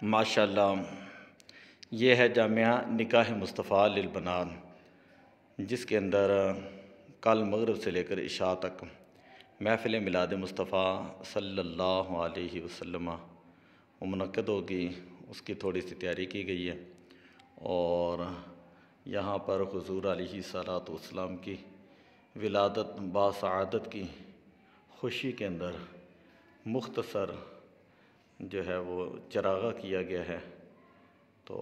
ماشاءاللہ، یہ ہے جامعہ نکاح مصطفیٰ للبنات، جس کے اندر کل مغرب سے لے کر عشاء تک محفل میلاد مصطفیٰ صلی اللہ علیہ وسلم منعقد ہوگی۔ اس کی تھوڑی سی تیاری کی گئی ہے، اور یہاں پر حضور علیہ الصلوۃ والسلام کی ولادت باسعادت کی خوشی کے اندر مختصر جو ہے وہ چراغاں کیا گیا ہے۔ تو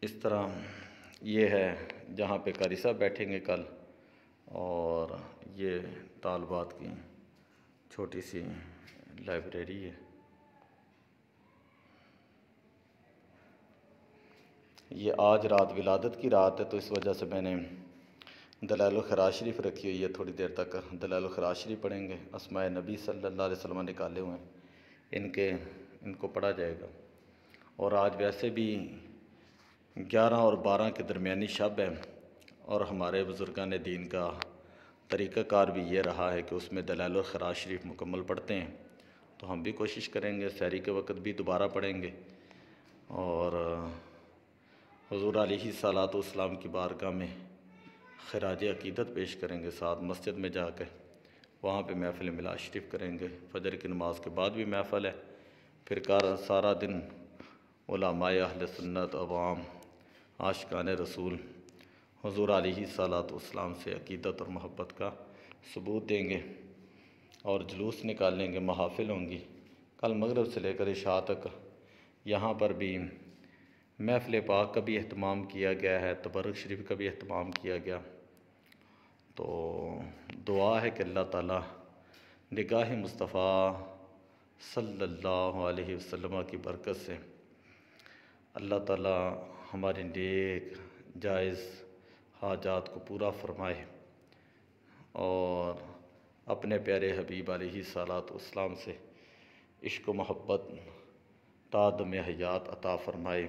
اس طرح یہ ہے جہاں پہ قاری صاحب بیٹھیں گے کل، اور یہ طالبات کی چھوٹی سی لائبریری ہے۔ یہ آج رات ولادت کی رات ہے، تو اس وجہ سے میں نے دلائل الخیرات شریف رکھی ہوئی ہے۔ تھوڑی دیر تک دلائل الخیرات شریف پڑھیں گے، اسماء نبی صلی اللہ علیہ وسلم نکالے ہوئے ہیں، ان کو پڑھا جائے گا۔ اور آج ویسے بھی 11 اور 12 کے درمیانی شب ہے، اور ہمارے بزرگان دین کا طریقہ کار بھی یہ رہا ہے کہ اس میں دلائل الخیرات شریف مکمل پڑھتے ہیں۔ تو ہم بھی کوشش کریں گے، سحری کے وقت بھی دوبارہ پڑھیں گے، اور حضور علیہ الصلوۃ والسلام کی بارگاہ میں خراج عقیدت پیش کریں گے۔ ساتھ مسجد میں جا کے وہاں پہ محفل میلاد شریف کریں گے۔ فجر کی نماز کے بعد بھی محفل ہے، پھر سارا دن علماء اہل سنت، عوام، عاشقان رسول حضور علیہ الصلوۃ والسلام سے عقیدت اور محبت کا ثبوت دیں گے، اور جلوس نکالیں گے، محافل ہوں گی۔ کل مغرب سے لے کر عشاء تک یہاں پر بھی محفل پاک کا بھی اہتمام کیا گیا ہے، تبرک شریف کا بھی اہتمام کیا گیا۔ تو دعا ہے کہ اللہ تعالیٰ نگاہ مصطفیٰ صلی اللہ علیہ وسلم کی برکت سے اللہ تعالیٰ ہمارے نیک جائز حاجات کو پورا فرمائے، اور اپنے پیارے حبیب علیہ الصلوۃ والسلام سے عشق و محبت تا دم حیات عطا فرمائے۔